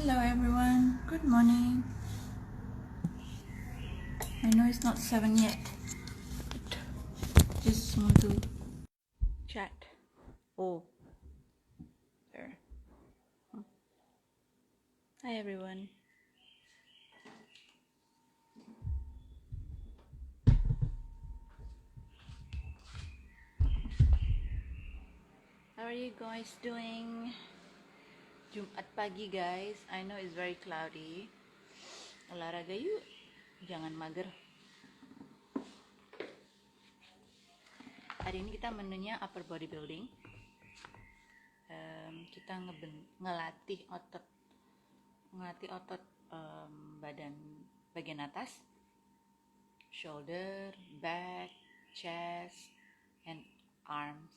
Hello everyone, good morning. I know it's not 7 yet, but just want to chat. Oh, there. Hi everyone. How are you guys doing? Jumat pagi guys, I know it's very cloudy. Olahraga yuk, jangan mager. Hari ini kita menunya upper body building. Kita ngelatih otot bagian atas, shoulder, back, chest, and arms.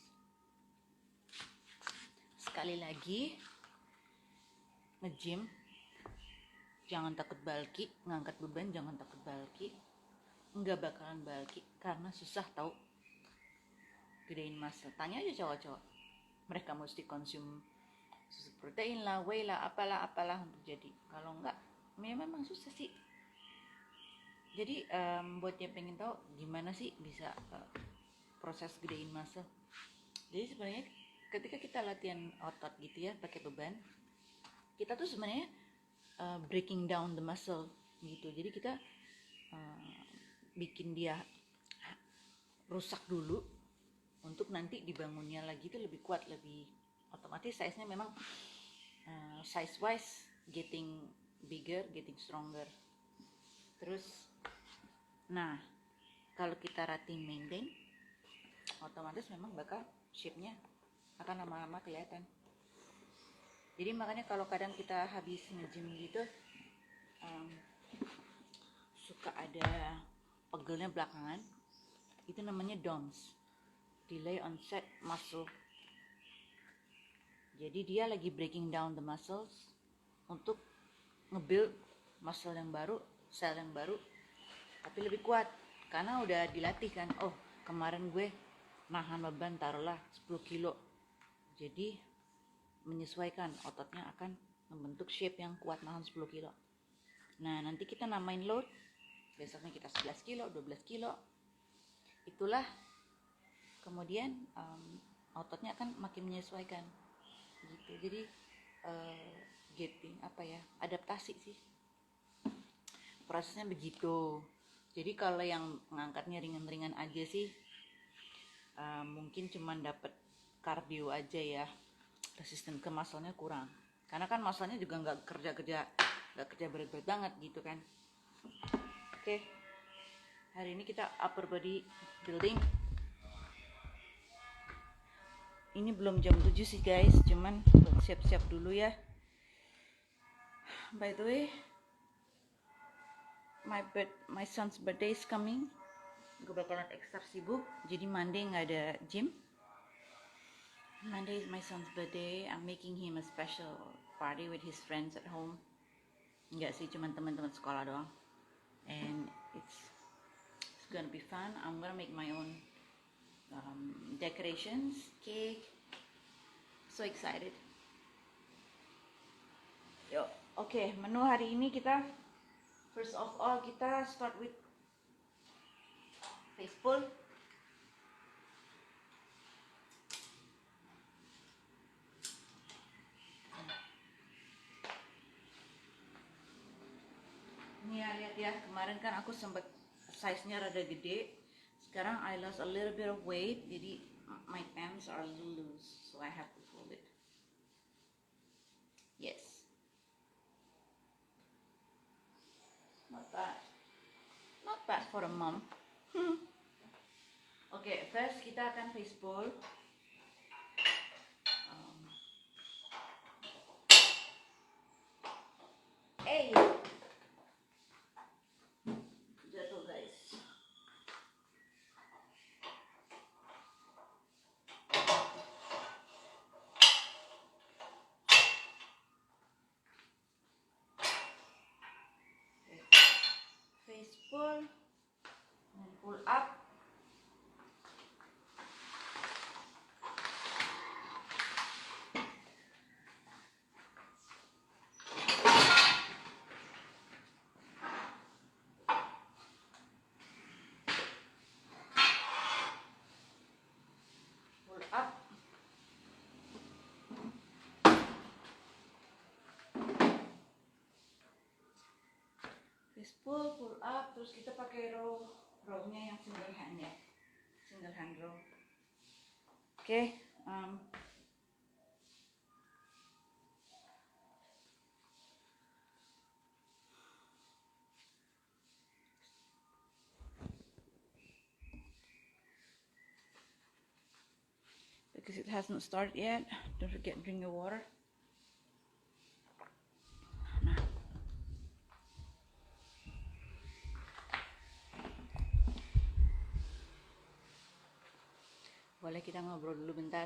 Sekali lagi, nge-gym, jangan takut bulky, ngangkat beban jangan takut bulky, nggak bakalan bulky karena susah tahu gedein muscle. Tanya aja cowok-cowok, mereka mesti konsum susu protein lah, whey lah, apalah untuk jadi. Kalau enggak, memang susah sih. Jadi buat yang pengen tahu gimana sih bisa proses gedein muscle. Jadi sebenarnya ketika kita latihan otot gitu ya pakai beban, kita tuh sebenarnya breaking down the muscle gitu. Jadi kita bikin dia rusak dulu untuk nanti dibangunnya lagi itu lebih kuat, lebih otomatis size-nya memang size wise getting bigger, getting stronger. Terus nah, kalau kita rutin maintain, otomatis memang bakal shape-nya akan lama-lama kelihatan. Jadi makanya kalau kadang kita habis nge-gym gitu suka ada pegelnya belakangan, itu namanya DOMS, delay onset muscle. Jadi dia lagi breaking down the muscles untuk nge-build muscle yang baru, sel yang baru, tapi lebih kuat karena udah dilatih kan. Oh, kemarin gue nahan beban taruhlah 10 kilo, jadi menyesuaikan, ototnya akan membentuk shape yang kuat nahan 10 kilo. Nah, nanti kita namain load, besoknya kita 11 kilo, 12 kilo. Itulah kemudian ototnya akan makin menyesuaikan gitu. Jadi getting adaptasi sih, prosesnya begitu. Jadi kalau yang ngangkatnya ringan-ringan aja sih mungkin cuman dapat kardio aja ya, resisten ke muscle-nya kurang, karena kan muscle-nya juga nggak kerja berat-berat banget gitu kan. Oke. Hari ini kita upper body building. Ini belum jam 7 sih guys, cuman siap-siap dulu ya. By the way, my son's birthday is coming. Gue bakalan ekstra sibuk, jadi Monday nggak ada gym. Monday is my son's birthday. I'm making him a special party with his friends at home. Enggak sih, cuman teman-teman sekolah doang. And it's gonna be fun. I'm gonna make my own decorations, cake. So excited. Yo, oke, menu hari ini kita first of all kita start with face pull. Ini ya, lihat ya, kemarin kan aku sempat size-nya rada gede. Sekarang I lost a little bit of weight, jadi my pants are a little loose, so I have to fold it. Yes. Not bad. Not bad for a mom. Oke, first kita akan face pull. Jatuh guys. Face pull and pull up. Fist pull up, terus kita pakai rownya yang single hand ya, single hand row. Oke, because it hasn't started yet, don't forget to drink your water. Nah, boleh kita ngobrol dulu bentar.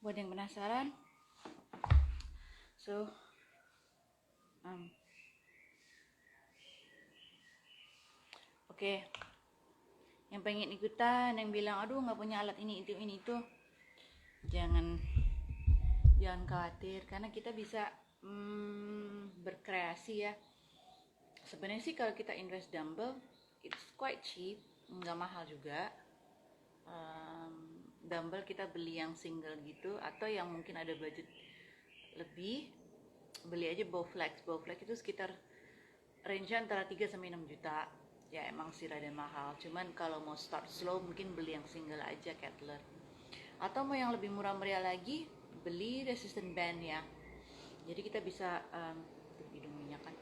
Buat yang penasaran, so oke, yang pengen ikutan, yang bilang aduh nggak punya alat ini itu, jangan khawatir, karena kita bisa berkreasi ya. Sebenarnya sih kalau kita invest dumbbell, it's quite cheap, nggak mahal juga. Dumbbell kita beli yang single gitu, atau yang mungkin ada budget lebih, beli aja Bowflex itu sekitar range antara 3 sampai 6 juta. Ya emang sih rada mahal, cuman kalau mau start slow mungkin beli yang single aja, Kettler. Atau mau yang lebih murah meriah lagi, beli resistant band ya. Jadi kita bisa hidung minyak kan.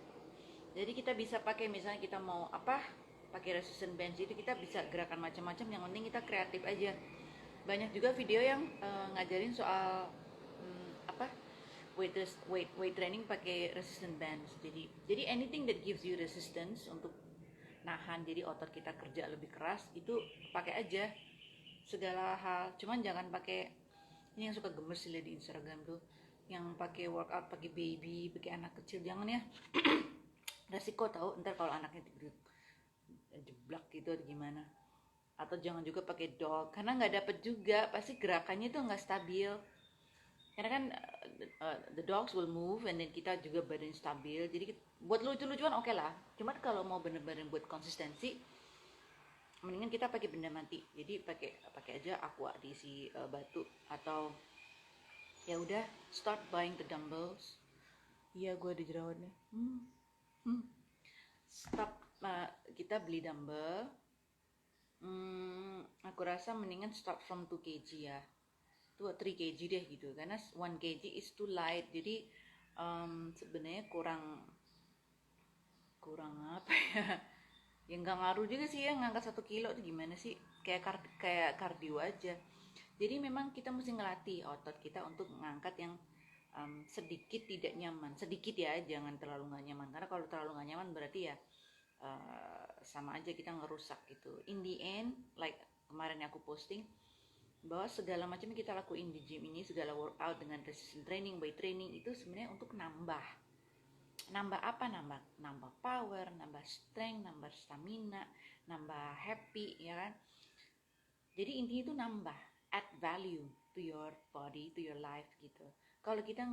Jadi kita bisa pakai, misalnya kita mau pakai resistant band itu kita bisa gerakan macam-macam, yang penting kita kreatif aja. Banyak juga video yang ngajarin soal weight training pakai resistant bands. Jadi anything that gives you resistance untuk nahan, jadi otot kita kerja lebih keras, itu pakai aja segala hal. Cuman jangan pakai ini yang suka gemes sih di Instagram tuh, yang pakai workout pakai baby, pakai anak kecil, jangan ya. Resiko tahu ntar kalau anaknya jeblak gitu atau gimana. Atau jangan juga pakai dog, karena nggak dapet juga, pasti gerakannya tuh nggak stabil. Karena kan the dogs will move, and then kita juga badan stabil. Jadi buat lucu-lucuan oke lah. Cuman kalau mau bener-bener buat konsistensi, mendingan kita pakai benda mati. Jadi pakai aja aqua diisi batu, atau ya udah start buying the dumbbells. Iya, gue ada jerawatnya. Kita beli dumbbell. Aku rasa mendingan start from 2 kg ya. 3 kg deh gitu, karena 1 kg is too light. Jadi sebenarnya kurang apa ya, yang nggak ngaruh juga sih ya ngangkat 1 kilo itu gimana sih, kayak kardio aja. Jadi memang kita mesti ngelatih otot kita untuk mengangkat yang sedikit tidak nyaman, sedikit ya, jangan terlalu nggak nyaman, karena kalau terlalu nggak nyaman berarti ya sama aja kita ngerusak gitu. In the end, like kemarin aku posting bahwa segala macam yang kita lakuin di gym ini, segala workout dengan resistance training, weight training, itu sebenarnya untuk nambah apa, nambah power, nambah strength, nambah stamina, nambah happy ya kan. Jadi intinya itu nambah, add value to your body, to your life gitu. Kalau kita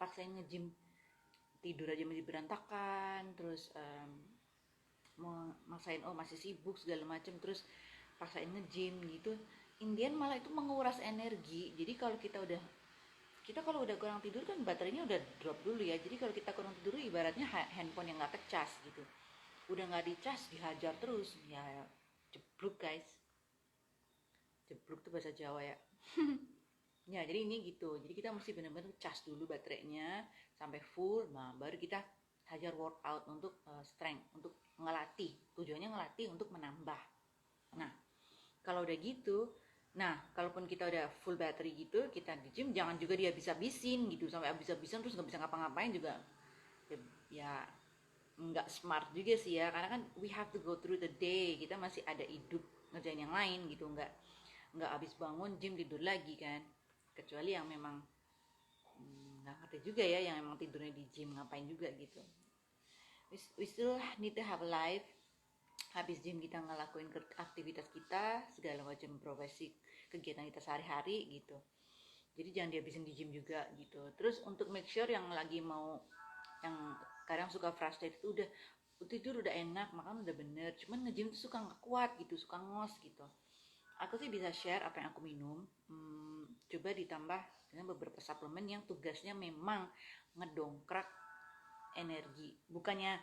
paksain nge-gym, tidur aja masih berantakan, terus maksain masih sibuk segala macam, terus paksain nge-gym gitu, Indian malah itu menguras energi. Jadi kalau kita udah kurang tidur kan baterainya udah drop dulu ya. Jadi kalau kita kurang tidur ibaratnya handphone yang nggak kecas gitu, udah nggak dicas, dihajar terus ya, jeblok guys. Jeblok tuh bahasa Jawa ya. Ya jadi ini gitu, jadi kita mesti benar-benar cas dulu baterainya sampai full, nah baru kita hajar workout untuk strength, untuk ngelatih. Tujuannya ngelatih untuk menambah. Nah kalau udah gitu, nah kalaupun kita udah full battery gitu, kita di gym jangan juga dihabis-habisin gitu, sampai habis-habisan terus nggak bisa ngapa-ngapain juga ya nggak smart juga sih ya, karena kan we have to go through the day, kita masih ada hidup ngerjain yang lain gitu, nggak habis bangun gym tidur lagi kan. Kecuali yang memang nggak ngerti juga ya, yang emang tidurnya di gym ngapain juga gitu. We still need to have a life. Habis gym kita ngelakuin aktivitas kita, segala macam profesi kegiatan kita sehari-hari gitu. Jadi jangan dihabisin di gym juga gitu. Terus untuk make sure yang lagi mau, yang kadang suka frustrated itu udah tidur udah enak, makan udah bener, cuman nge-gym tuh suka nggak kuat gitu, suka ngos gitu. Aku sih bisa share apa yang aku minum. Coba ditambah dengan beberapa suplemen yang tugasnya memang ngedongkrak energi. Bukannya,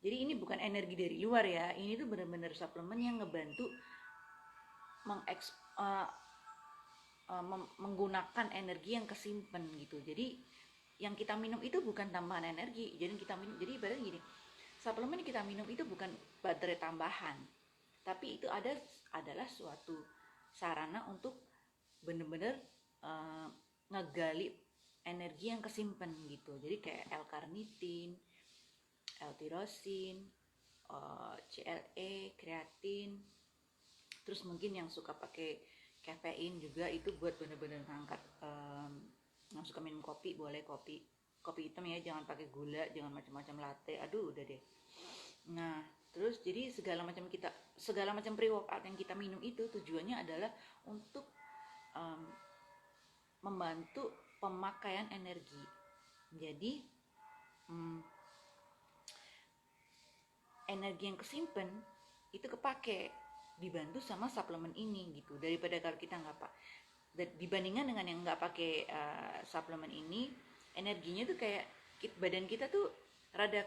jadi ini bukan energi dari luar ya, ini tuh bener-bener suplemen yang ngebantu menggunakan energi yang kesimpan gitu. Jadi yang kita minum itu bukan tambahan energi, jadi kita minum, jadi ibaratnya gini, suplemen yang kita minum itu bukan baterai tambahan, tapi itu adalah suatu sarana untuk bener-bener ngegali energi yang kesimpan gitu. Jadi kayak L-karnitin, L-tirosin, CLE, kreatin. Terus mungkin yang suka pakai kafein juga itu buat bener-bener ngangkat, yang suka minum kopi boleh kopi hitam ya, jangan pakai gula, jangan macam-macam latte, aduh udah deh. Nah terus jadi segala macam pre-workout yang kita minum itu tujuannya adalah untuk membantu pemakaian energi. Jadi energi yang kesimpan itu kepake, dibantu sama suplemen ini gitu. Daripada kalau kita nggak dibandingkan dengan yang nggak pakai suplemen ini, energinya tuh kayak badan kita tuh rada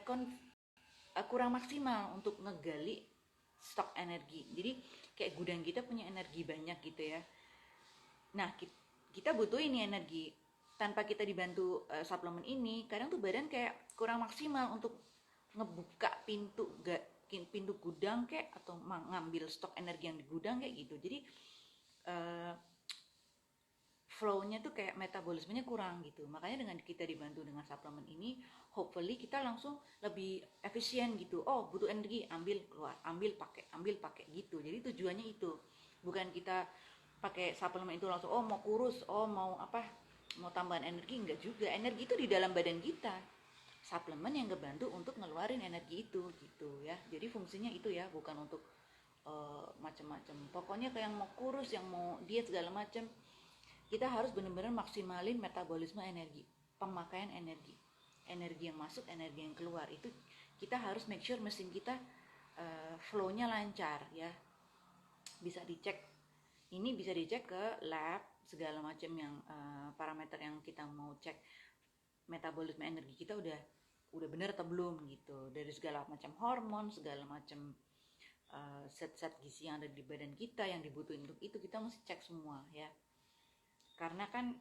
kurang maksimal untuk ngegali stok energi. Jadi kayak gudang kita punya energi banyak gitu ya. Nah kita butuh ini energi. Tanpa kita dibantu suplemen ini, kadang tuh badan kayak kurang maksimal untuk ngebuka pintu gudang kayak, atau ngambil stok energi yang di gudang kayak gitu. Jadi flow-nya tuh kayak metabolismenya kurang gitu. Makanya dengan kita dibantu dengan suplemen ini, hopefully kita langsung lebih efisien gitu. Oh butuh energi, ambil keluar, ambil pakai gitu. Jadi tujuannya itu, bukan kita pakai suplemen itu langsung oh mau kurus, oh mau tambahan energi. Enggak juga, energi itu di dalam badan kita, suplemen yang ngebantu untuk ngeluarin energi itu gitu ya. Jadi fungsinya itu ya, bukan untuk macam-macam. Pokoknya kayak yang mau kurus, yang mau diet segala macam, kita harus benar-benar maksimalin metabolisme energi, pemakaian energi yang masuk, energi yang keluar. Itu kita harus make sure mesin kita flow-nya lancar ya. Bisa dicek, ini bisa dicek ke lab segala macam, yang parameter yang kita mau cek metabolisme energi kita udah benar atau belum gitu. Dari segala macam hormon, segala macam zat-zat gizi yang ada di badan kita yang dibutuhin untuk itu, kita mesti cek semua ya. Karena kan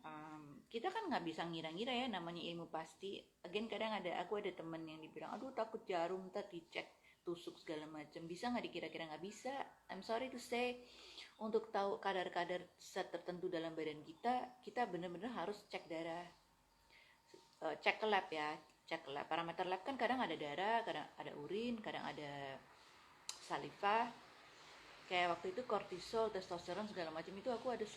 kita kan nggak bisa ngira-ngira ya, namanya ilmu pasti. Again, kadang aku ada temen yang dibilang, aduh takut jarum, ntar dicek tusuk segala macam. Bisa nggak dikira-kira? Nggak bisa. I'm sorry to say, untuk tahu kadar-kadar zat tertentu dalam badan kita benar-benar harus cek darah, cek ke lab ya, cek ke lab. Parameter lab kan kadang ada darah, kadang ada urin, kadang ada saliva. Kayak waktu itu kortisol, testosteron segala macam itu aku ada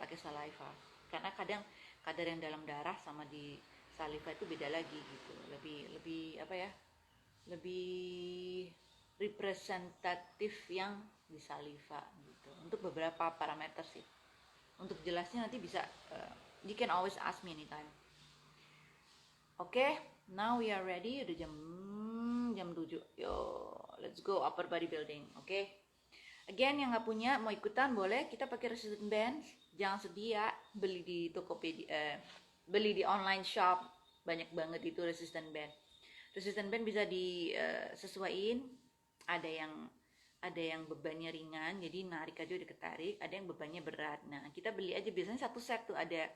pakai saliva, karena kadang kadar yang dalam darah sama di saliva itu beda lagi gitu, lebih lebih representatif yang di saliva gitu, untuk beberapa parameter sih. Untuk jelasnya nanti bisa, you can always ask me anytime. Okay, now we are ready. Udah jam 7. Yo, let's go upper body building. Okay. Again, yang nggak punya mau ikutan boleh, kita pakai resistant bands. Jangan sedih ya, beli di Tokopedia, beli di online shop, banyak banget itu resistant band. Resistant band bisa disesuaiin. Ada yang bebannya ringan, jadi narik aja udah ketarik. Ada yang bebannya berat. Nah, kita beli aja, biasanya satu set tuh ada.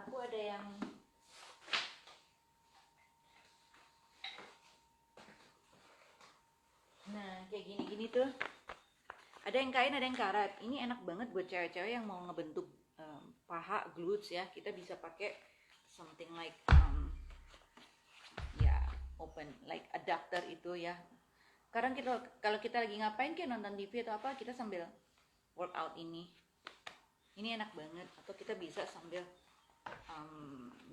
Aku ada yang kayak gini-gini tuh. Ada yang kain, ada yang karat. Ini enak banget buat cewek-cewek yang mau ngebentuk paha, glutes ya. Kita bisa pakai something like open like adapter itu ya. Kadang kalau kita lagi ngapain kayak nonton TV atau apa, kita sambil workout ini enak banget. Atau kita bisa sambil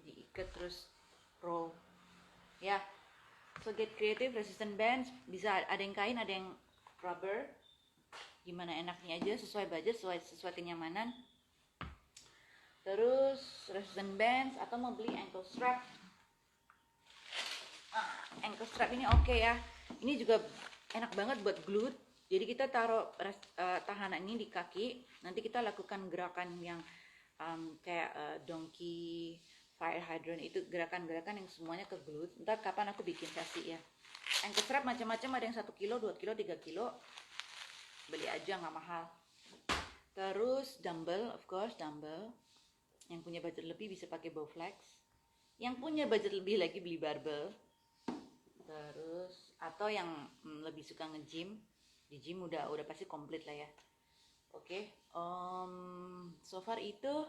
diikat terus row ya. So get creative. Resistant bands bisa ada yang kain, ada yang rubber, gimana enaknya aja, sesuai budget, sesuai kenyamanan. Terus resistant bands, atau mau beli ankle strap. Ankle strap ini oke ya. Ini juga enak banget buat glute. Jadi kita taruh tahanan ini di kaki. Nanti kita lakukan gerakan yang kayak donkey fire hydrant itu gerakan-gerakan yang semuanya ke glute. Ntar kapan aku bikin sesi ya. Ankle strap macam-macam, ada yang 1 kilo, 2 kilo, 3 kilo. Beli aja, nggak mahal. Terus dumbbell, of course dumbbell. Yang punya budget lebih bisa pakai Bowflex. Yang punya budget lebih lagi beli barbell. Terus atau yang lebih suka nge-gym, di gym udah pasti komplit lah ya. Oke, so far itu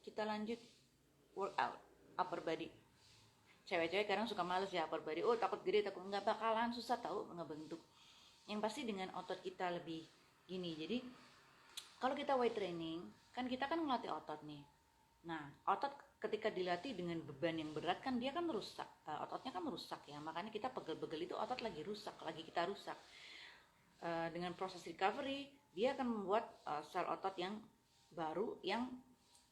kita lanjut workout upper body. Cewek-cewek kadang suka males ya upper body. Oh takut gede, takut nggak, bakalan susah tahu ngebentuk. Yang pasti dengan otot kita lebih gini. Jadi kalau kita weight training kan kita kan ngelatih otot nih. Nah otot ketika dilatih dengan beban yang berat kan dia kan rusak, ototnya kan rusak ya. Makanya kita pegel-pegel itu otot lagi rusak, lagi kita rusak. Dengan proses recovery dia akan membuat sel otot yang baru yang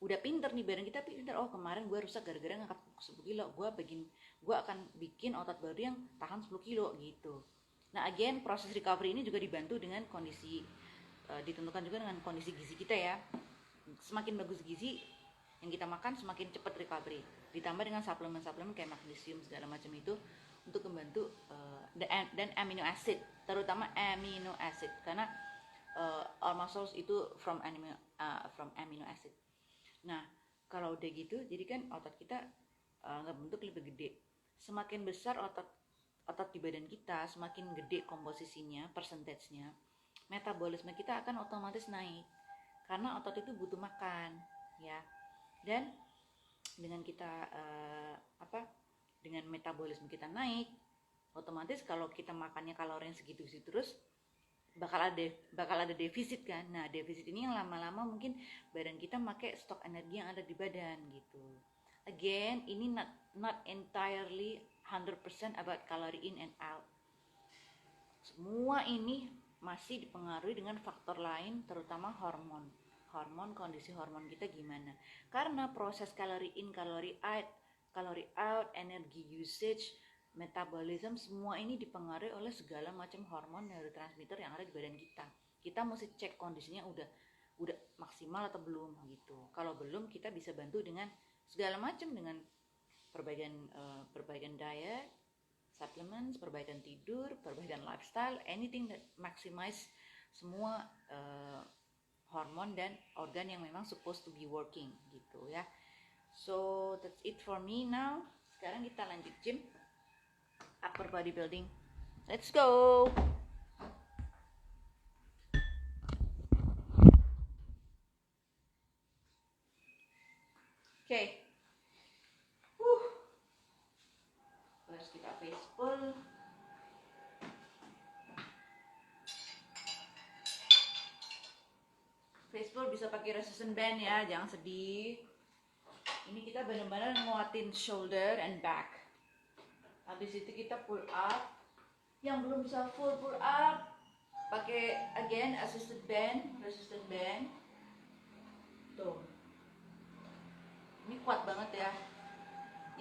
udah pinter nih, badan kita pinter. Oh kemarin gue rusak gara-gara ngangkat 10 kilo, gue akan bikin otot baru yang tahan 10 kilo gitu. Nah again proses recovery ini juga dibantu dengan kondisi ditentukan juga dengan kondisi gizi kita ya. Semakin bagus gizi yang kita makan semakin cepat recovery. Ditambah dengan suplemen-suplemen kayak magnesium segala macam itu untuk membantu dan amino acid, terutama amino acid karena all muscles itu from amino acid. Nah kalau udah gitu jadi kan otot kita ngebentuk lebih gede. Semakin besar otot di badan kita, semakin gede komposisinya, persentasenya, metabolisme kita akan otomatis naik karena otot itu butuh makan ya. Dan dengan kita dengan metabolisme kita naik, otomatis kalau kita makannya kalori yang segitu-segitu terus bakal ada defisit kan. Nah defisit ini yang lama-lama mungkin badan kita pakai stok energi yang ada di badan gitu. Again ini not entirely 100% about calorie in and out. Semua ini masih dipengaruhi dengan faktor lain, terutama hormon, kondisi hormon kita gimana. Karena proses calorie in, calorie out, energy usage, metabolism, semua ini dipengaruhi oleh segala macam hormon neurotransmitter yang ada di badan kita. Kita mesti cek kondisinya udah maksimal atau belum gitu. Kalau belum kita bisa bantu dengan segala macam, dengan perbaikan diet, supplements, perbaikan tidur, perbaikan lifestyle, anything that maximize semua hormon dan organ yang memang supposed to be working gitu ya. So that's it for me now. Sekarang kita lanjut gym, upper bodybuilding. Let's go. Okay. Terus kita face pull. Face pull bisa pakai resistance band ya, jangan sedih. Ini kita benar-benar nguatin shoulder and back. Habis itu kita pull up. Yang belum bisa full pull up, pakai again resistance band. Tuh. Ini kuat banget ya.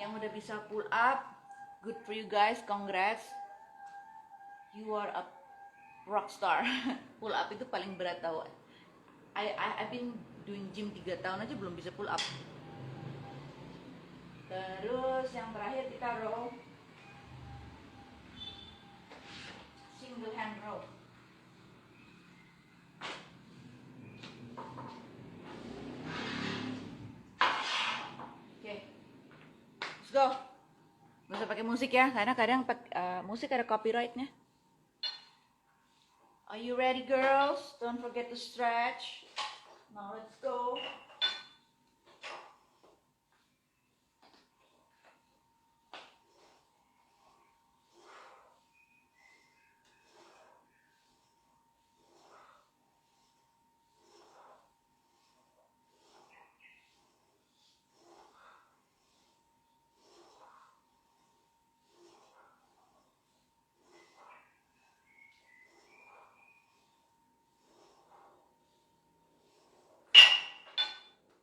Yang udah bisa pull up, good for you guys, congrats. You are a rock star. Pull up itu paling berat tau. I've been doing gym 3 tahun aja belum bisa pull up. Terus yang terakhir kita row, single hand row. Oke, let's go. Gak usah pakai musik ya, karena kadang musik ada copyrightnya. Are you ready girls? Don't forget to stretch. Now let's go.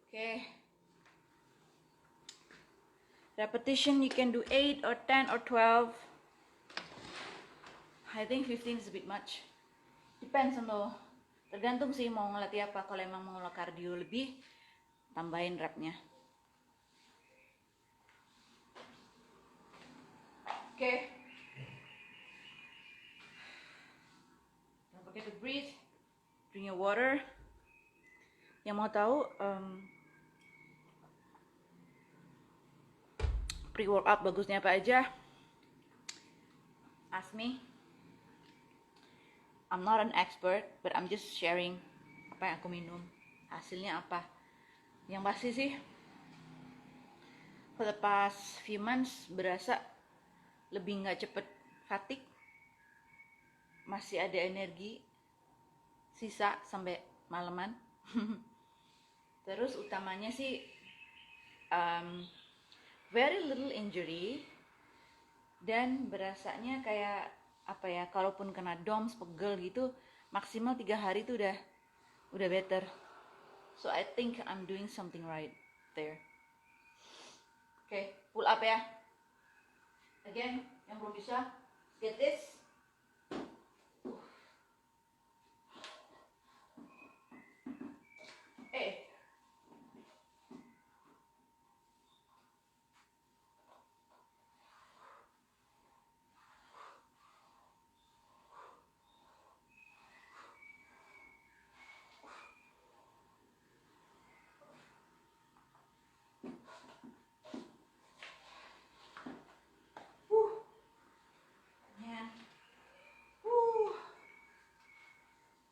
Okay. Repetition you can do 8 or 10 or 12. I think 15 is a bit much. Depends on lo. Tergantung sih mau ngelatih apa. Kalau emang mau cardio lebih, tambahin repnya. drinking your water. Yang mau tahu pre-workout bagusnya apa aja, ask me. I'm not an expert, but I'm just sharing apa yang aku minum, hasilnya apa. Yang pasti sih, for the past few months berasa lebih nggak cepet fatigue, masih ada energi sisa sampai malaman. Terus utamanya sih very little injury, dan berasanya kayak apa ya, kalaupun kena DOMS, pegel gitu, maksimal 3 hari itu udah better. So I think I'm doing something right there. Okay, pull up ya. Again, yang belum bisa, get this.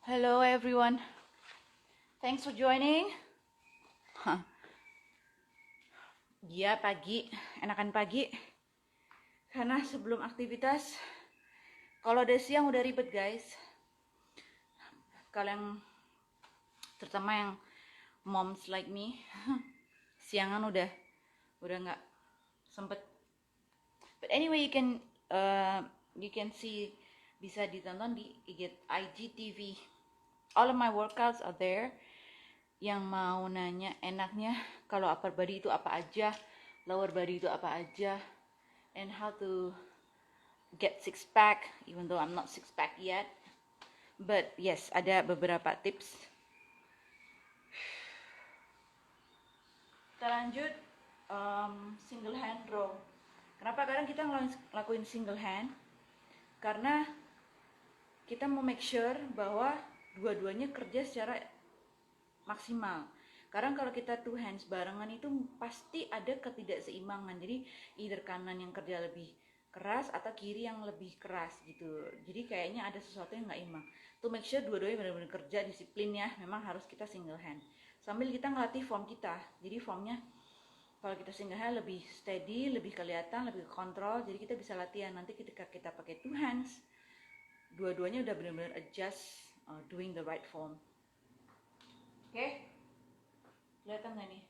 Hello everyone, thanks for joining. Iya pagi, enakan pagi. Karena sebelum aktivitas, kalau ada siang udah ribet guys. Kalau yang terutama yang moms like me, siangan udah nggak sempet. But anyway, you can see, bisa ditonton di IGTV. All of my workouts are there. Yang mau nanya enaknya kalau upper body itu apa aja, lower body itu apa aja, and how to get six pack, even though I'm not six pack yet. But yes, ada beberapa tips. Kita lanjut single hand row. Kenapa kadang kita ngelakuin single hand? Karena kita mau make sure bahwa dua-duanya kerja secara maksimal. Karena kalau kita two hands barengan itu pasti ada ketidakseimbangan. Jadi either kanan yang kerja lebih keras atau kiri yang lebih keras gitu. Jadi kayaknya ada sesuatu yang nggak imbang. To make sure dua-duanya benar-benar kerja disiplin ya, memang harus kita single hand. Sambil kita ngelatih form kita. Jadi formnya kalau kita single hand lebih steady, lebih kelihatan, lebih kontrol. Jadi kita bisa latihan nanti ketika kita pakai two hands, dua-duanya udah benar-benar adjust, doing the right form. Oke, kelihatan nggak nih?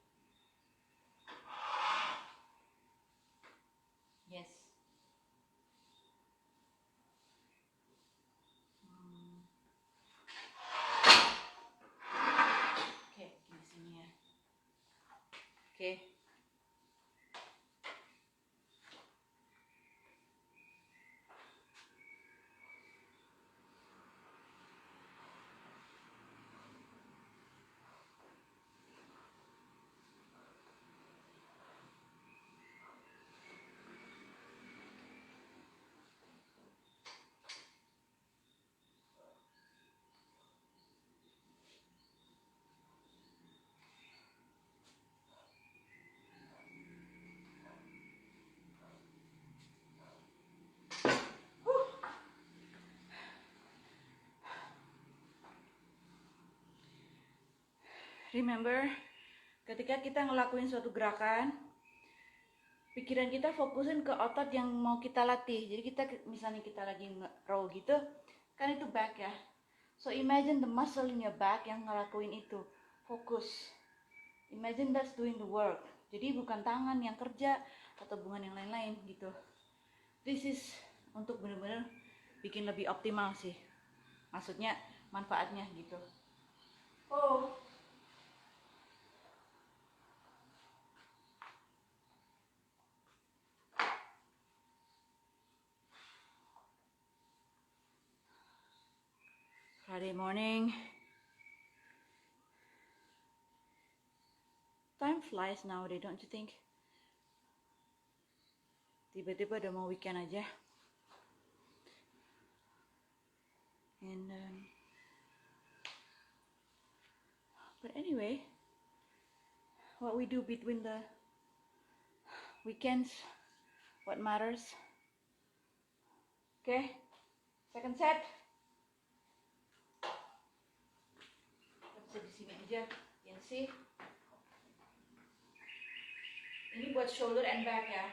Yes. Oke, di sini ya. Oke. Remember, ketika kita ngelakuin suatu gerakan, pikiran kita fokusin ke otot yang mau kita latih. Jadi kita misalnya kita lagi row gitu, kan itu back ya. So imagine the muscle in your back yang ngelakuin itu. Fokus. Imagine that's doing the work. Jadi bukan tangan yang kerja atau bukan yang lain-lain gitu. This is untuk benar-benar bikin lebih optimal sih. Maksudnya manfaatnya gitu. Oh. Friday morning. Time flies nowadays, don't you think? Tiba-tiba udah mau weekend aja. And But anyway, what we do between the weekends, what matters. Okay, second set. Bisa di sini aja, you can see. Ini buat shoulder and back ya.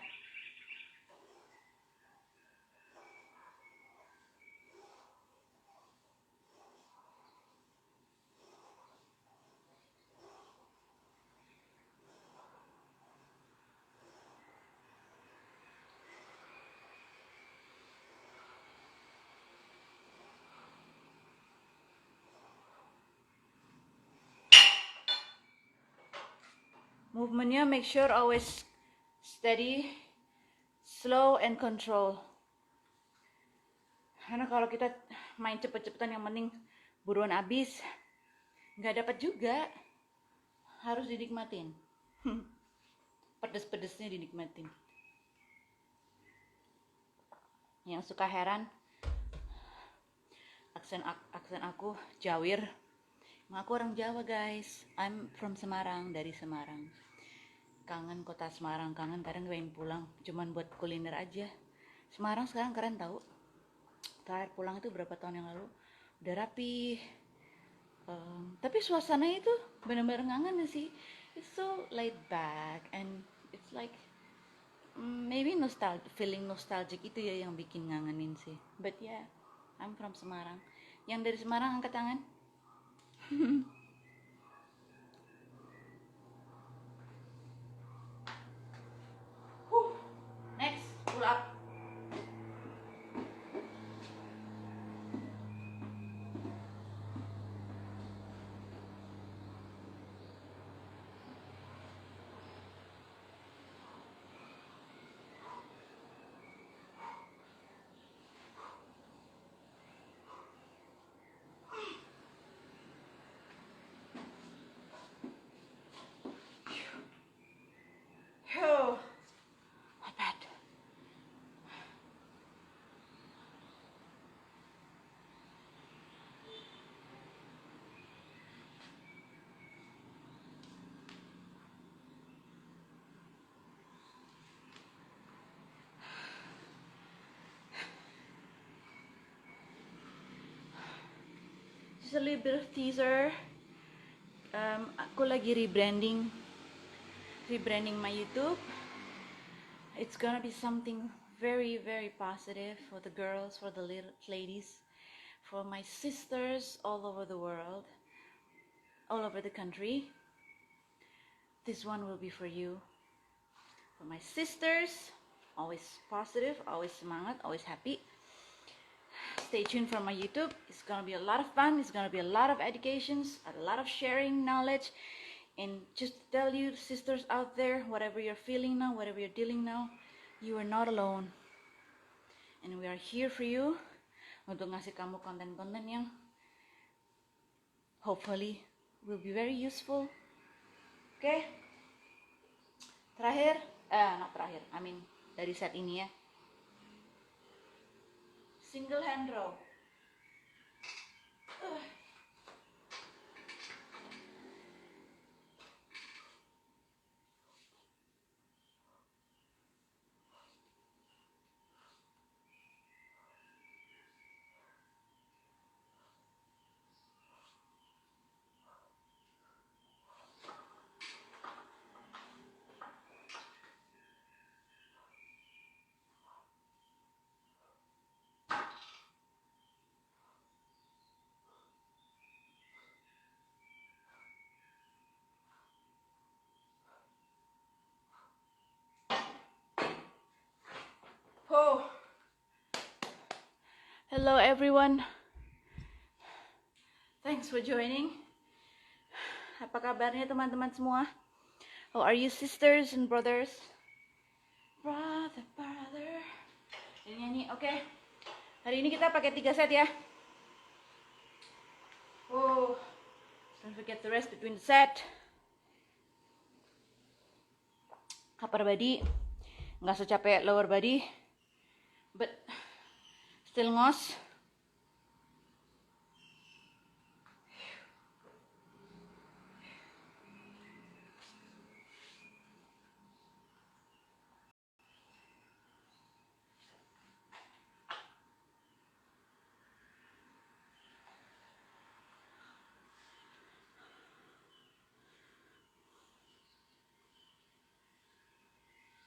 Movementnya make sure always steady, slow and control. Karena kalau kita main cepet-cepetan yang penting buruan habis, nggak dapat juga. Harus dinikmatin. Pedes-pedesnya dinikmatin. Yang suka heran, aksen aku Jawir. Emang aku orang Jawa guys. I'm from Semarang, dari Semarang. Kangen kota Semarang, kangen kadang pengen pulang cuman buat kuliner aja. Semarang sekarang keren tahu. Terakhir pulang itu berapa tahun yang lalu, udah rapi. Tapi suasananya itu benar-benar ngangen sih. It's so laid back and it's like maybe feeling nostalgic itu ya yang bikin ngangenin sih. But yeah, I'm from Semarang. Yang dari Semarang angkat tangan. Next, pull up. Oh, not bad. Just a little bit of teaser. Aku lagi rebranding my YouTube. It's gonna be something very, very positive for the girls, for the little ladies, for my sisters all over the world, all over the country. This one will be for you. For my sisters, always positive, always semangat, always happy. Stay tuned for my YouTube. It's gonna be a lot of fun. It's gonna be a lot of educations, a lot of sharing knowledge. And just to tell you, sisters out there, whatever you're feeling now, whatever you're dealing now, you are not alone. And we are here for you untuk ngasih kamu konten-konten yang hopefully will be very useful. Okay? I mean dari set ini ya. Single hand row. Oh. Hello everyone. Thanks for joining. Apa kabarnya teman-teman semua? How are you sisters and brothers? Brother. Ini nyanyi, oke. Hari ini kita pakai 3 set ya. Oh, don't forget the rest between the set. Upper body, nggak secapek lower body, but still ngos.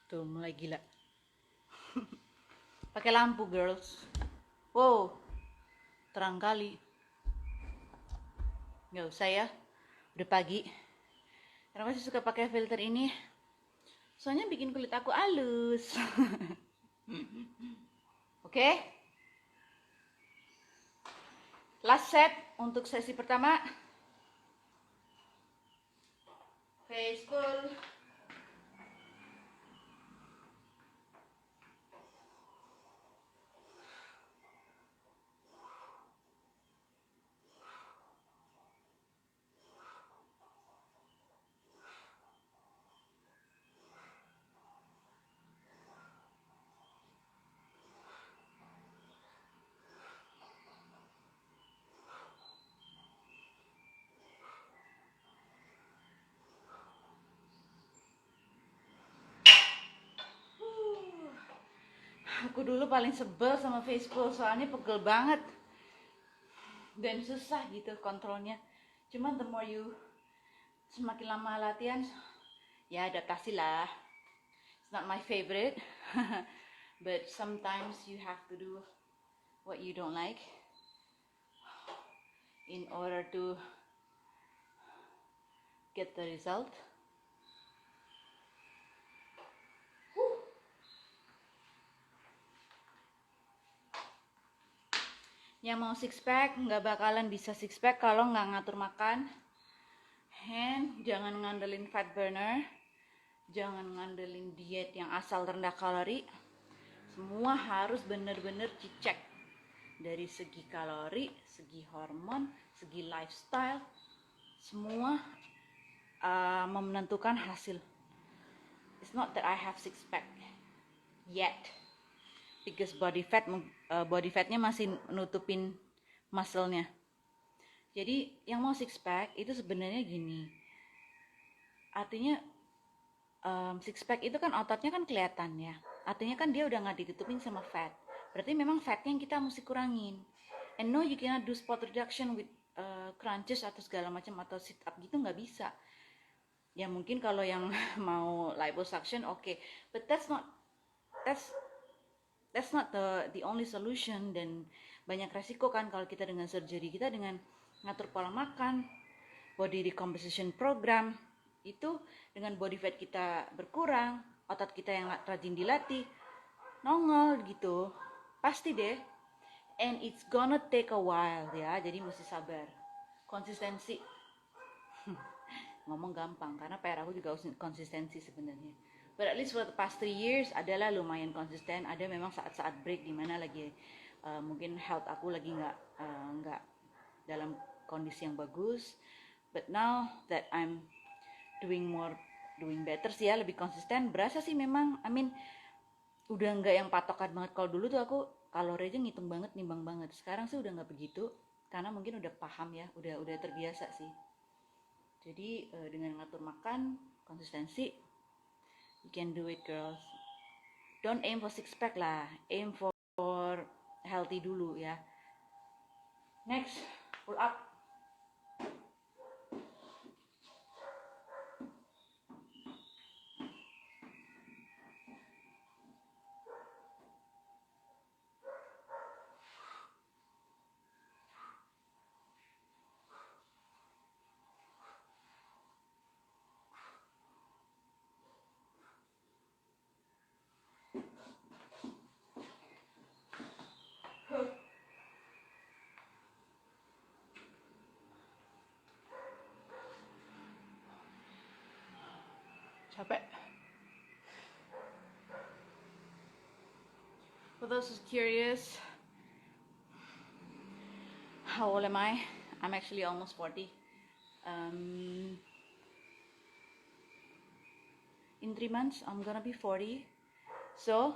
Tuh mulai gila. Pakai lampu girls. Wow, terang kali. Nggak usah ya, udah pagi. Kenapa sih suka pakai filter ini? Soalnya bikin kulit aku halus. Oke? Last set untuk sesi pertama. Face full. Aku dulu paling sebel sama face full soalnya pegel banget dan susah gitu kontrolnya. Cuman the more you semakin lama latihan, ya adaptasi lah. It's not my favorite, but sometimes you have to do what you don't like in order to get the result. Yang mau six pack nggak bakalan bisa six pack kalau nggak ngatur makan. And jangan ngandelin fat burner, jangan ngandelin diet yang asal rendah kalori. Semua harus bener-bener dicek dari segi kalori, segi hormon, segi lifestyle. Semua menentukan hasil. It's not that I have six pack yet, because body fatnya masih nutupin muscle-nya. Jadi yang mau six pack itu sebenarnya gini, artinya six pack itu kan ototnya kan kelihatan ya, artinya kan dia udah nggak ditutupin sama fat, berarti memang fatnya yang kita mesti kurangin. And no, you cannot do spot reduction with crunches atau segala macam atau sit up gitu, nggak bisa. Ya mungkin kalau yang mau liposuction oke, but that's not the only solution. Dan banyak resiko kan kalau kita dengan surgery. Kita dengan ngatur pola makan, body recomposition program, itu dengan body fat kita berkurang, otot kita yang rajin dilatih nongol gitu, pasti deh. And it's gonna take a while ya, jadi mesti sabar, konsistensi. Ngomong gampang karena PR aku juga konsistensi sebenarnya. But at least for the past 3 years adalah lumayan konsisten. Ada memang saat-saat break di mana lagi mungkin health aku lagi nggak dalam kondisi yang bagus. But now that I'm doing better sih ya, lebih konsisten, berasa sih memang, udah nggak yang patokan banget. Kalau dulu tuh aku kalori aja ngitung banget, nimbang banget. Sekarang sih udah nggak begitu karena mungkin udah paham ya, udah terbiasa sih. Jadi dengan ngatur makan, konsistensi, you can do it girls. Don't aim for six pack lah, aim for healthy dulu ya. Next, pull up. Capek. For those who's curious, how old am I? I'm actually almost 40. In 3 months, I'm gonna be 40. So,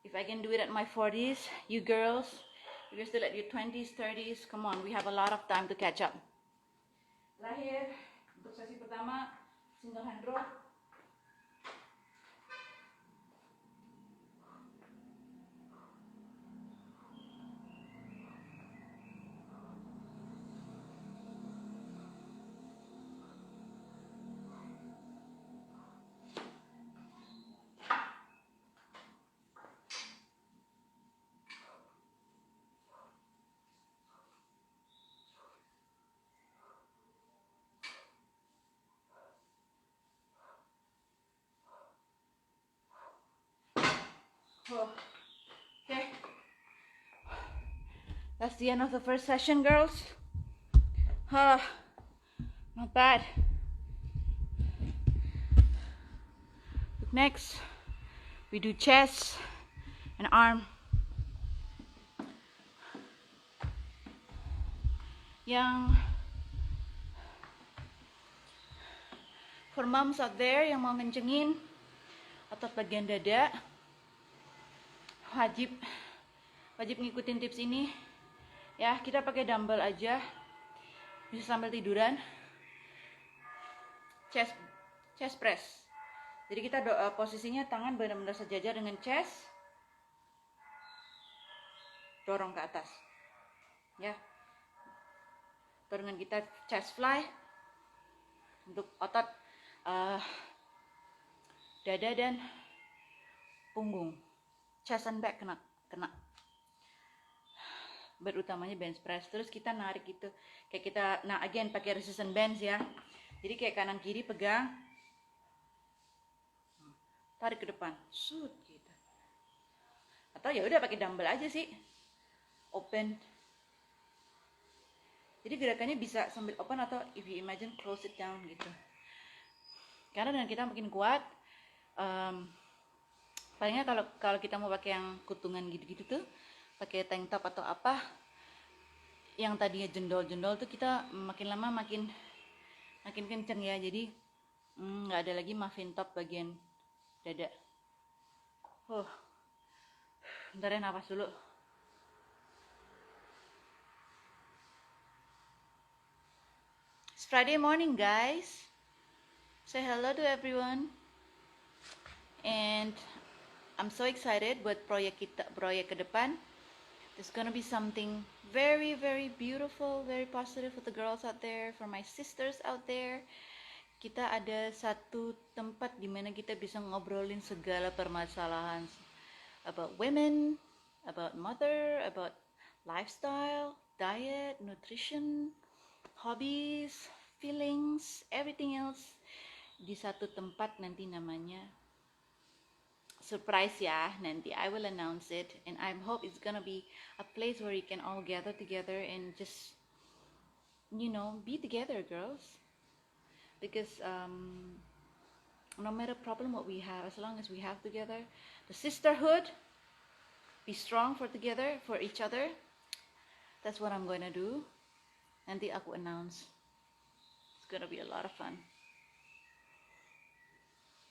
if I can do it at my 40s, you girls, if you're still at your 20s, 30s, come on, we have a lot of time to catch up. Terakhir, untuk sesi pertama, single hand row. Oh. Okay. That's the end of the first session, girls. Not bad. Next, we do chest and arm. Yang for moms out there yang mau ngencengin otot bagian dada, wajib ngikutin tips ini. Ya, kita pakai dumbbell aja, bisa sambil tiduran. Chest press. Jadi kita posisinya tangan benar-benar sejajar dengan chest, dorong ke atas, ya. Atau dengan kita chest fly untuk otot dada dan punggung, chest and back kena. Berutamanya bench press. Terus kita narik gitu, kayak kita, again pakai resistance bands ya. Jadi kayak kanan kiri pegang, tarik ke depan, shoot gitu. Atau ya udah pakai dumbbell aja sih, open. Jadi gerakannya bisa sambil open atau if you imagine close it down gitu. Karena dengan kita makin kuat, palingnya kalau kita mau pakai yang kutungan gitu-gitu tuh, pakai tank top atau apa, yang tadinya jendol-jendol tuh kita makin lama makin kenceng ya. Jadi nggak ada lagi muffin top bagian dada. Bentar ya, napas dulu. It's Friday morning, guys. Say hello to everyone. And I'm so excited buat proyek ke depan. There's gonna be something very, very beautiful, very positive for the girls out there, for my sisters out there. Kita ada satu tempat di mana kita bisa ngobrolin segala permasalahan about women, about mother, about lifestyle, diet, nutrition, hobbies, feelings, everything else di satu tempat. Nanti namanya surprise ya, nanti I will announce it, and I hope it's gonna be a place where you can all gather together and just, be together, girls. Because no matter problem what we have, as long as we have together, the sisterhood, be strong for each other. That's what I'm gonna do. Nanti aku announce. It's gonna be a lot of fun.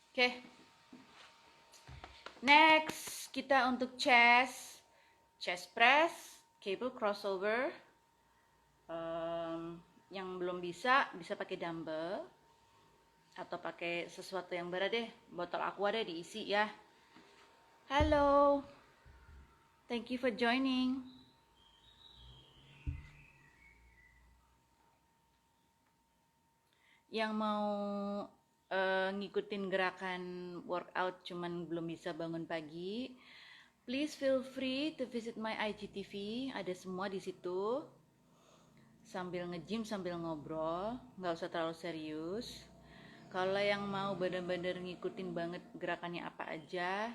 Okay. Next, kita untuk chest press, cable crossover. Yang belum bisa pakai dumbbell atau pakai sesuatu yang berat deh, botol aqua deh diisi ya. Halo, thank you for joining. Yang mau ngikutin gerakan workout cuman belum bisa bangun pagi, please feel free to visit my IGTV, ada semua di situ. Sambil nge-gym sambil ngobrol, nggak usah terlalu serius. Kalau yang mau bener-bener ngikutin banget gerakannya apa aja,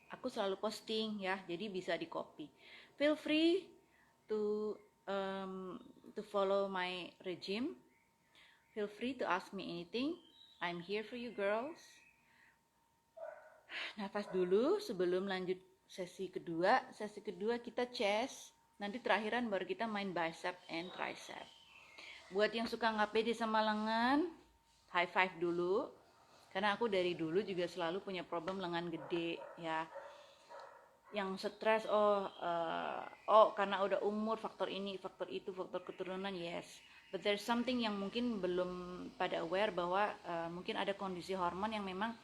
aku selalu posting ya, jadi bisa di copy. Feel free to follow my regime. Feel free to ask me anything. I'm here for you, girls. Nafas dulu sebelum lanjut sesi kedua. Sesi kedua kita chest, nanti terakhiran baru kita main bicep and tricep. Buat yang suka nggak pede sama lengan, high five dulu. Karena aku dari dulu juga selalu punya problem lengan gede ya. Yang stres, karena udah umur, faktor ini, faktor itu, faktor keturunan, yes. But there's something yang mungkin belum pada aware bahwa mungkin ada kondisi hormon yang memang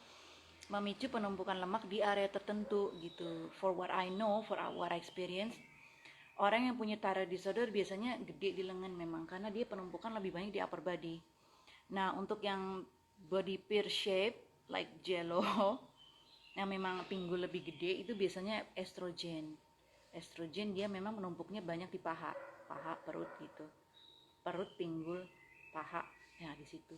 memicu penumpukan lemak di area tertentu gitu. For what I know, for what I experience, orang yang punya thyroid disorder biasanya gede di lengan memang karena dia penumpukan lebih banyak di upper body. Nah, untuk yang body pear shape like jello yang memang pinggul lebih gede itu biasanya estrogen. Estrogen dia memang menumpuknya banyak di paha, perut gitu. Perut, pinggul, paha, ya di situ.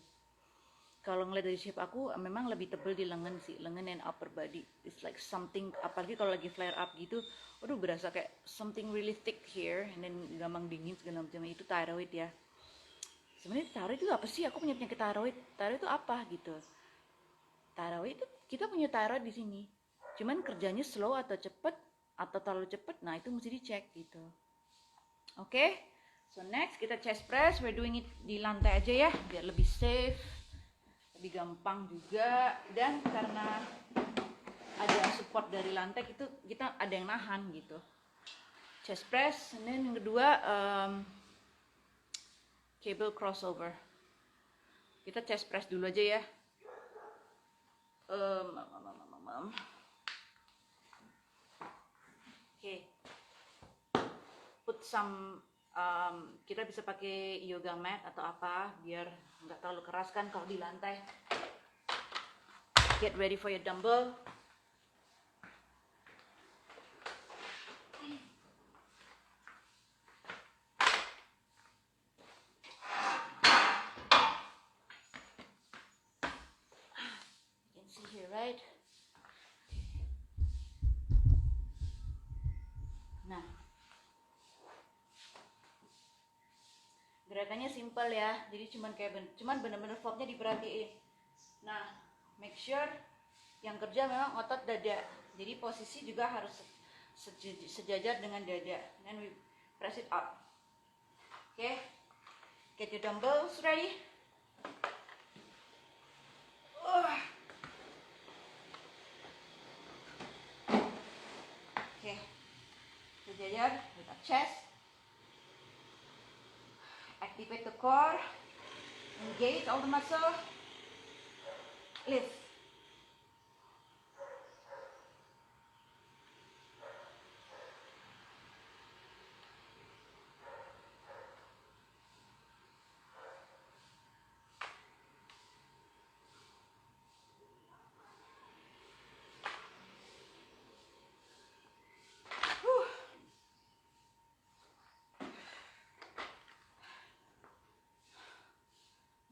kalau ngeliat dari shape aku memang lebih tebal di lengan sih, lengan and upper body. It's like something, apalagi kalau lagi flare up gitu, aduh berasa kayak something really thick here, and then gampang dingin segala macam. Itu thyroid ya. Sebenarnya thyroid itu apa sih? Aku punya penyakit thyroid. Thyroid itu apa gitu? Thyroid itu kita punya thyroid di sini. Cuman kerjanya slow atau cepet atau terlalu cepet, nah itu mesti dicek gitu. Oke? So next kita chest press, we're doing it di lantai aja ya, biar lebih safe, lebih gampang juga, dan karena ada support dari lantai itu kita ada yang nahan gitu. Chest press, and then yang kedua cable crossover. Kita chest press dulu aja ya. Oke. Put some kita bisa pakai yoga mat atau apa biar nggak terlalu keras kan kalau di lantai. Get ready for your dumbbell. You can see here, right? Nah, gerakannya simple ya, jadi cuman bener-bener formnya diperhatiin. Nah, make sure yang kerja memang otot dada, jadi posisi juga harus sejajar dengan dada. Then we press it up. Okay, get your dumbbells ready. Okay, sejajar with our chest. Activate the core, engage all the muscle, lift.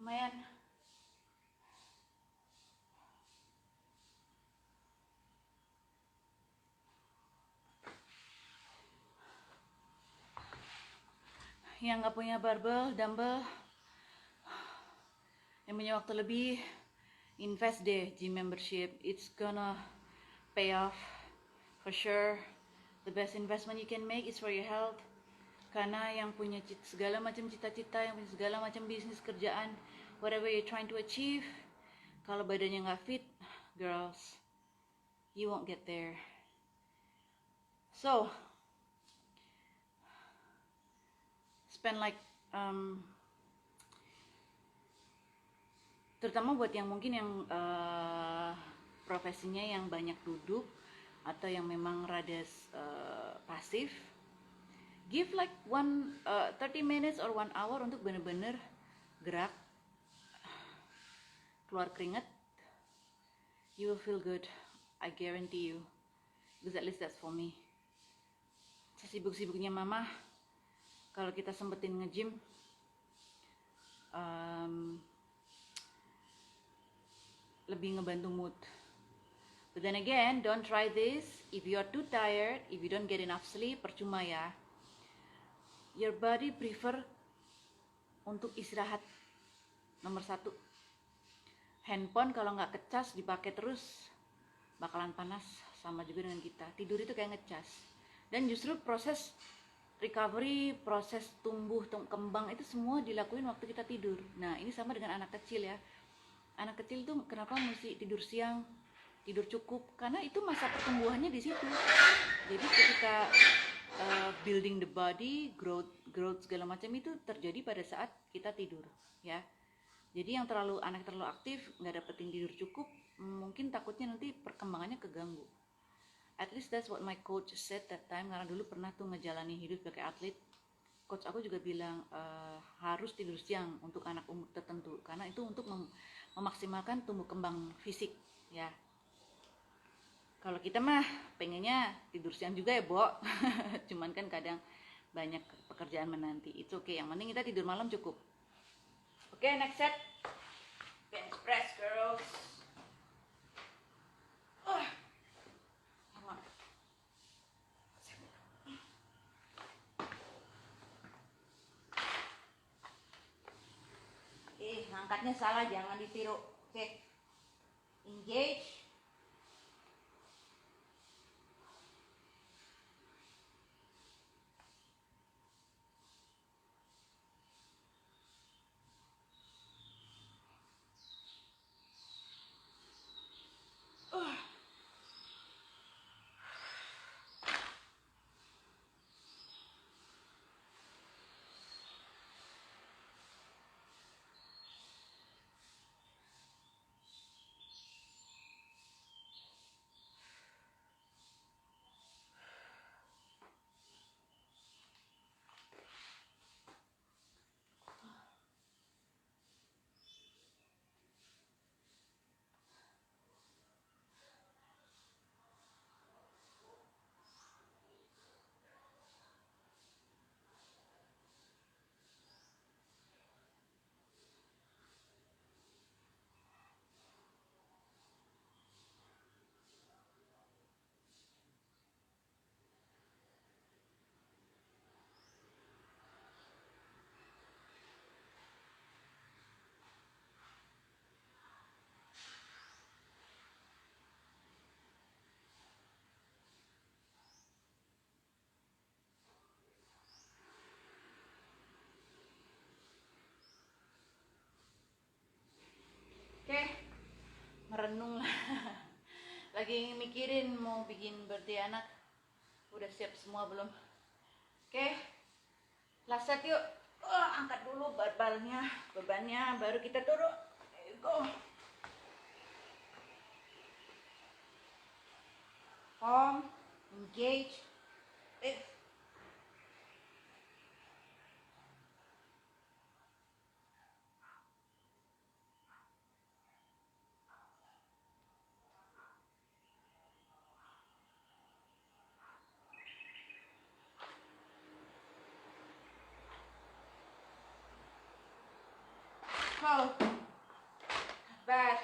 Lumayan. Yang nggak punya barbell, dumbbell, yang punya waktu lebih, invest deh gym membership. It's gonna pay off for sure. The best investment you can make is for your health. Karena yang punya segala macam cita-cita, yang punya segala macam bisnis, kerjaan, whatever you're trying to achieve, kalau badannya nggak fit, girls, you won't get there. So, spend like terutama buat yang mungkin yang profesinya yang banyak duduk atau yang memang rada pasif, give like 30 minutes or 1 hour untuk bener-bener gerak, keluar keringat. You will feel good, I guarantee you, because at least that's for me. Sesibuk-sibuknya mama, kalau kita sempetin nge-gym, lebih ngebantu mood. But then again, don't try this if you are too tired, if you don't get enough sleep, percuma ya. Your body prefer untuk istirahat. Nomor 1. Handphone kalau nggak kecas dipakai terus bakalan panas, sama juga dengan kita. Tidur itu kayak ngecas. Dan justru proses recovery, proses tumbuh, kembang itu semua dilakuin waktu kita tidur. Nah, ini sama dengan anak kecil ya. Anak kecil tuh kenapa mesti tidur siang, tidur cukup? Karena itu masa pertumbuhannya di situ. Jadi ketika building the body, growth segala macam itu terjadi pada saat kita tidur, ya. Jadi yang anak terlalu aktif, nggak dapetin tidur cukup, mungkin takutnya nanti perkembangannya keganggu. At least that's what my coach said that time, karena dulu pernah tuh ngejalanin hidup sebagai atlet. Coach aku juga bilang harus tidur siang untuk anak umur tertentu, karena itu untuk memaksimalkan tumbuh kembang fisik, ya. Kalau kita mah pengennya tidur siang juga ya, Bo. Cuman kan kadang banyak pekerjaan menanti. Itu oke, yang penting kita tidur malam cukup. Oke, next set. Bench Press, girls. Lama. Angkatnya salah, jangan ditiru. Oke. Engage. Oke, merenung lah. Lagi mikirin mau bikin birthday anak. Udah siap semua belum? Oke, last set yuk. Angkat dulu bebannya, baru kita turun. There you go. Home, engage, lift. Oh, bad.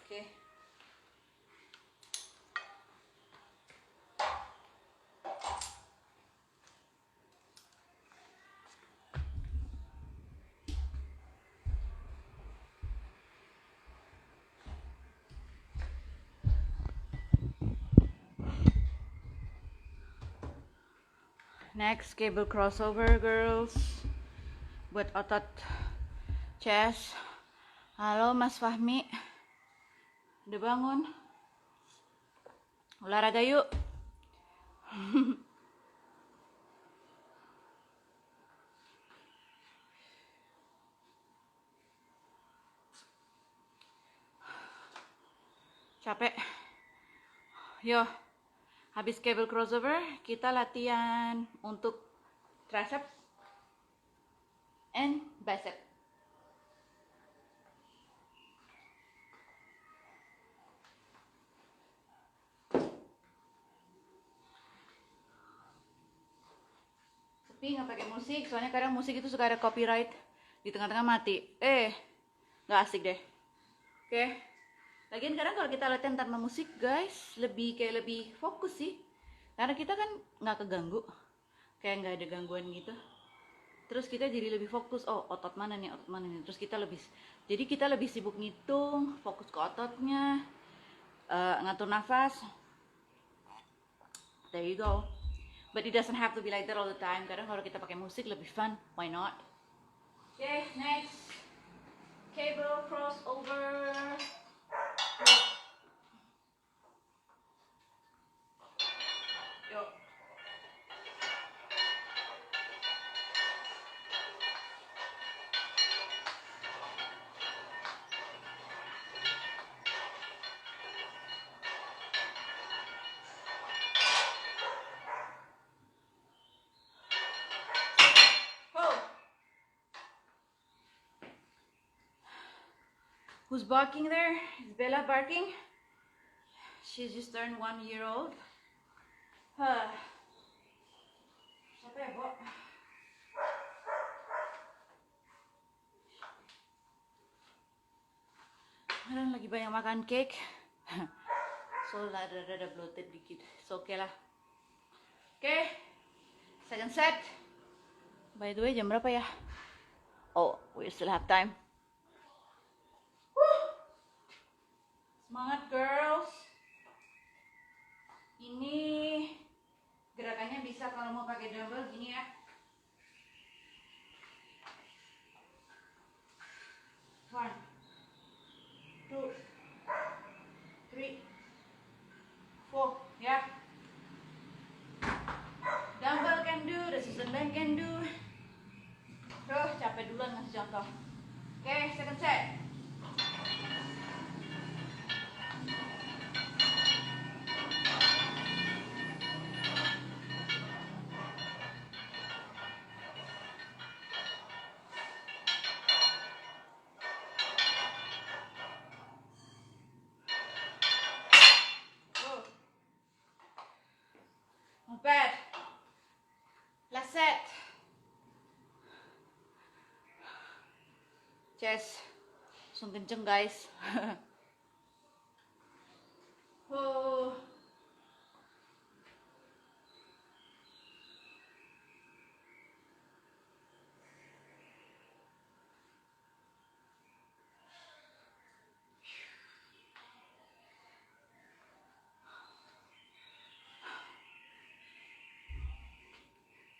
Okay. Next, cable crossover, girls. Buat otot chest. Halo Mas Fahmi. Udah bangun? Olahraga yuk. Capek. Yo, habis cable crossover, kita latihan untuk tricep and bicep. Sepi, nggak pakai musik, soalnya kadang musik itu suka ada copyright di tengah-tengah mati. Nggak asik deh. Oke. Lagian kadang kalau kita latihan tanpa musik, guys, lebih fokus sih. Karena kita kan nggak keganggu, kayak nggak ada gangguan gitu. Terus kita jadi lebih fokus, oh otot mana nih. Terus jadi kita lebih sibuk ngitung, fokus ke ototnya, ngatur nafas. There you go. But it doesn't have to be like that all the time. Kadang kalau kita pakai musik lebih fun, why not? Okay, next. Cable crossover. Yuk. Who's barking there? Is Bella barking? She's just turned 1 year old. Siapa ya, Bo? Kalian lagi banyak makan cake. So rada bloated dikit. So okay lah. Okay. Second set. By the way, jam berapa ya? Oh, we still have time. Semangat girls. Ini gerakannya bisa kalau mau pakai dumbbell gini ya. One, two, three, four, ya. Dumbbell can do, resistance band can do. Tuh, capek duluan ngasih contoh. Oke, second set. Not bad. Last set. Chest. Langsung kenceng guys. Oh.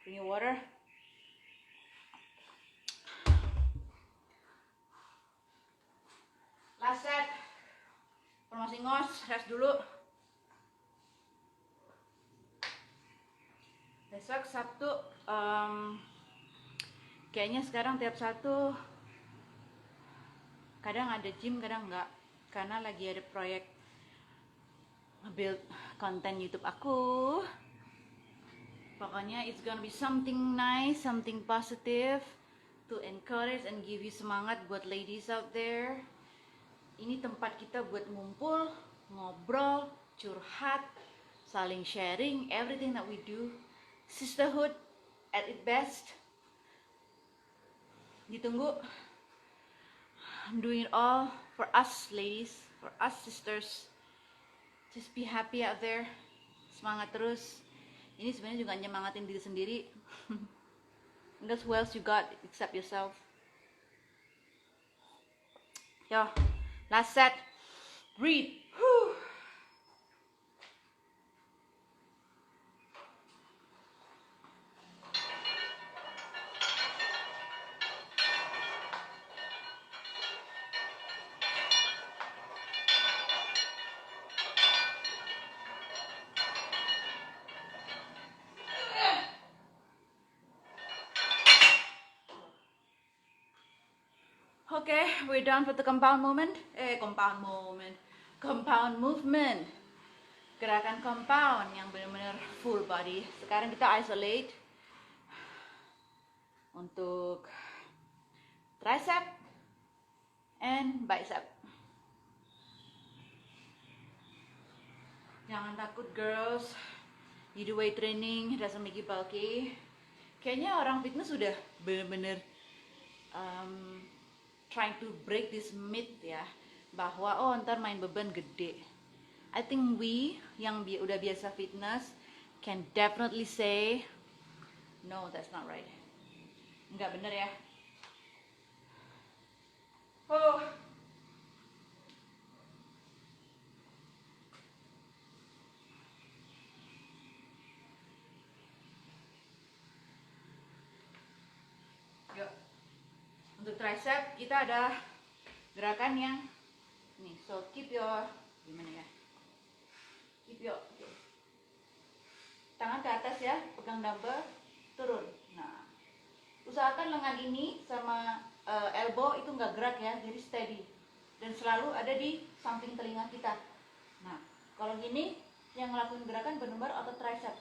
Bring your water. Last set. Formasi ngos, rest dulu. Besok Sabtu, kayaknya sekarang tiap Sabtu kadang ada gym, kadang enggak, karena lagi ada proyek build konten YouTube aku. Pokoknya it's gonna be something nice, something positive to encourage and give you semangat buat ladies out there. Ini tempat kita buat ngumpul, ngobrol, curhat, saling sharing everything that we do. Sisterhood at its best. Ditunggu. I'm doing it all for us ladies, for us sisters. Just be happy out there. Semangat terus. Ini sebenarnya juga nyemangatin diri sendiri. And that's who else you got except yourself. Yo, last set. Breathe. Whew. Okay, we're done with the compound movement. Compound movement. Gerakan compound yang benar-benar full body. Sekarang kita isolate untuk tricep and bicep. Jangan takut girls. You do weight training, doesn't make you bulky. Kayaknya orang fitness sudah benar-benar trying to break this myth ya, bahwa oh ntar main beban gede. I think we yang udah biasa fitness can definitely say no, that's not right. Nggak bener ya. Oh. Yuk. Untuk tricep kita ada gerakan yang nih, so keep your gimana ya? Keep your tangan ke atas ya, pegang dumbbell, turun. Nah, usahakan lengan ini sama elbow itu nggak gerak ya, jadi steady dan selalu ada di samping telinga kita. Nah, kalau gini yang ngelakuin gerakan benar-benar otot tricep.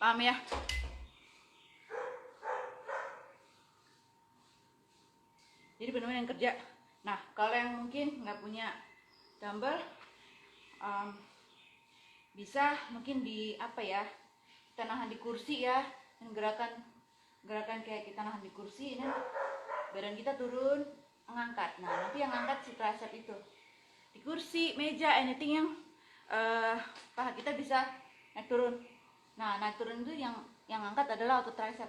Paham ya? Jadi benar-benar yang kerja. Nah, kalau yang mungkin nggak punya dumbbell, bisa mungkin di apa ya, kita nahan di kursi ya, dan gerakan kayak kita nahan di kursi, ini badan kita turun mengangkat. Nah, nanti yang angkat si tricep itu di kursi, meja, anything yang paha kita bisa naik turun. Nah, naik turun itu yang angkat adalah otot tricep.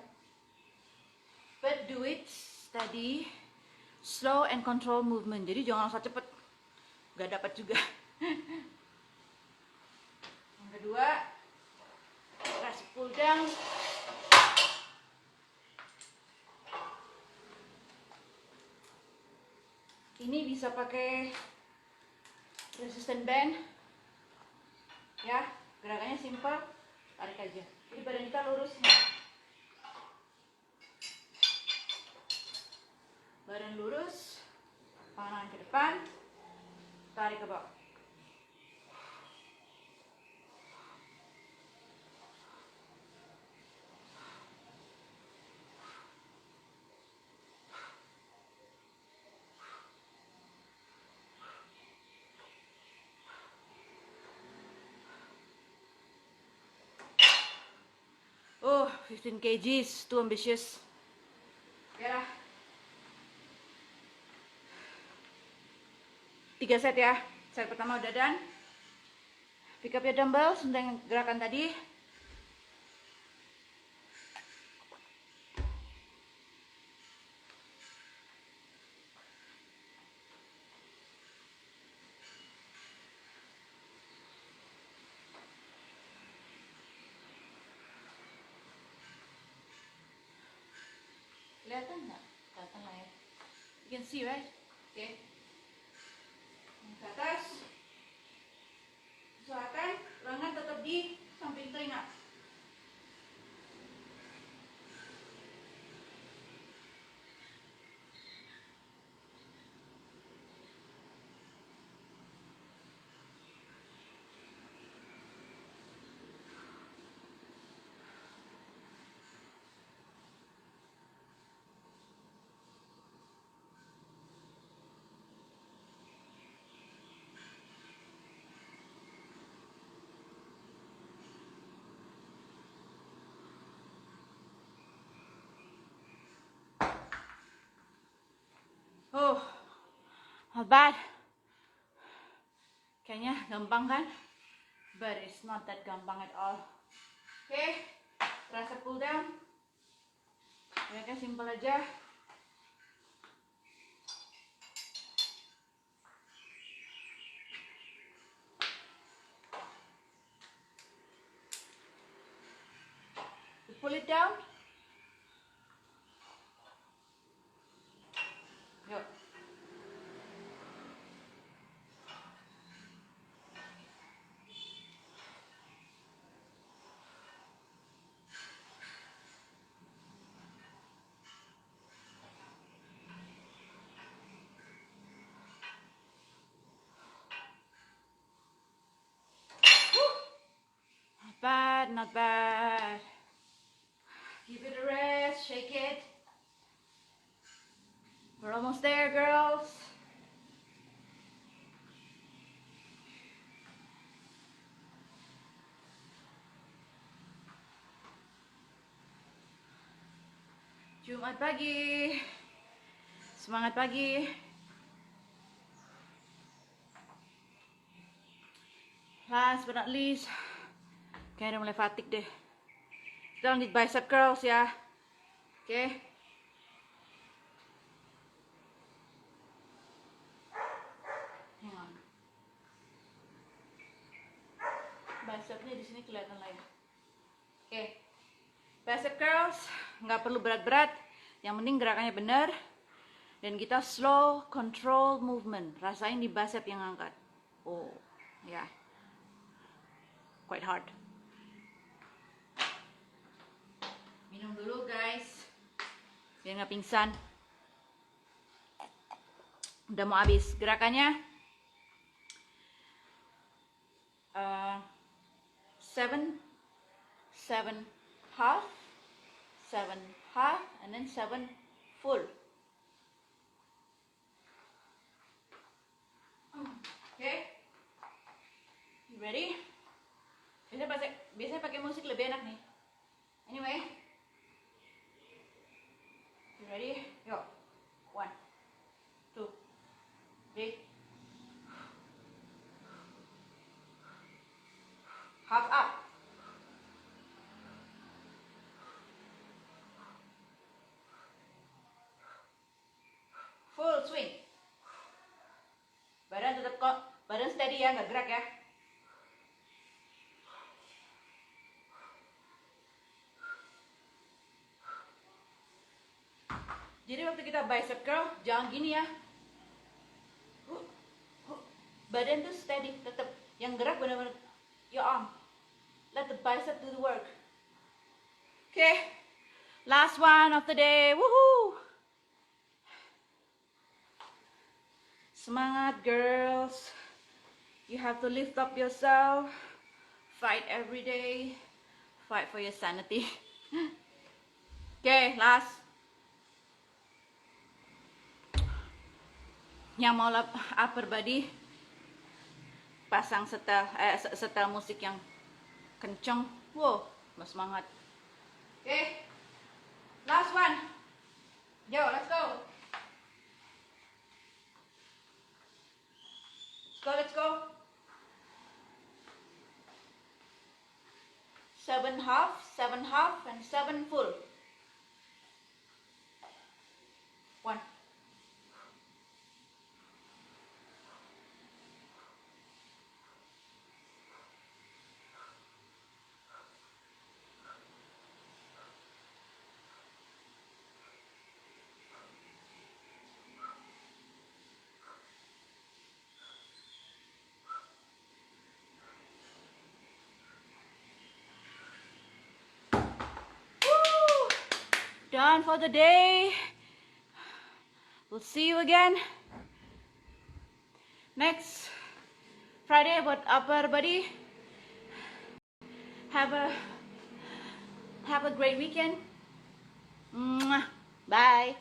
But do it steady, slow and control movement. Jadi jangan langsung cepet, nggak dapat juga. Yang kedua, tricep pull down. Ini bisa pakai resistant band, ya. Gerakannya simple, tarik aja. Jadi badan kita lurus, badan lurus, tangan ke depan, tarik ke bawah. Oh, 15 kgs, too ambitious. Ya, 3 set ya. Set pertama udah done. Pick up your dumbbell, untuk gerakan tadi. Kelihatan nggak? Kelihatan lah ya. You can see, right? Oke. Okay. Ke atas. Usahakan lengan tetap di samping telinga. Oh, not bad. Kayaknya gampang kan? But it's not that gampang at all. Oke, okay. Tricep pull down. Kayaknya simple aja. Pull it down. Yuk. Not bad, not bad. Give it a rest, shake it. We're almost there, girls. Jumat pagi. Semangat pagi. Last but not least, kayaknya udah mulai fatigue deh. Kita lanjut bicep curls ya. Oke. Okay. Hang on. Bicepnya di sini kelihatan lah ya. Oke. Okay. Bicep curls nggak perlu berat-berat. Yang penting gerakannya benar. Dan kita slow control movement. Rasain di bicep yang angkat. Oh, ya. Yeah. Quite hard. Minum dulu guys, biar nggak pingsan. Udah mau habis gerakannya. 7, 7, half, 7 half, and then 7 full. Okay, you ready? Biasanya pakai musik lebih enak nih. Anyway, you ready? Yo, 1, 2, 3. Half up. Full swing. Badan tetap kok, badan steady ya, nggak gerak ya. Jadi waktu kita bicep curl, jangan gini ya. Badan tuh steady, tetap. Yang gerak benar-benar your arm. Let the bicep do the work. Okay, last one of the day. Woohoo! Semangat girls. You have to lift up yourself. Fight every day. Fight for your sanity. Okay, last. Yang mau upper body, pasang setel musik yang kenceng. Wow, mas semangat. Okay, last one. Yo, let's go. Let's go. 7 half, 7 half, and 7 full. 1. Done for the day. We'll see you again next Friday about upper body. Have a great weekend. Mwah. Bye.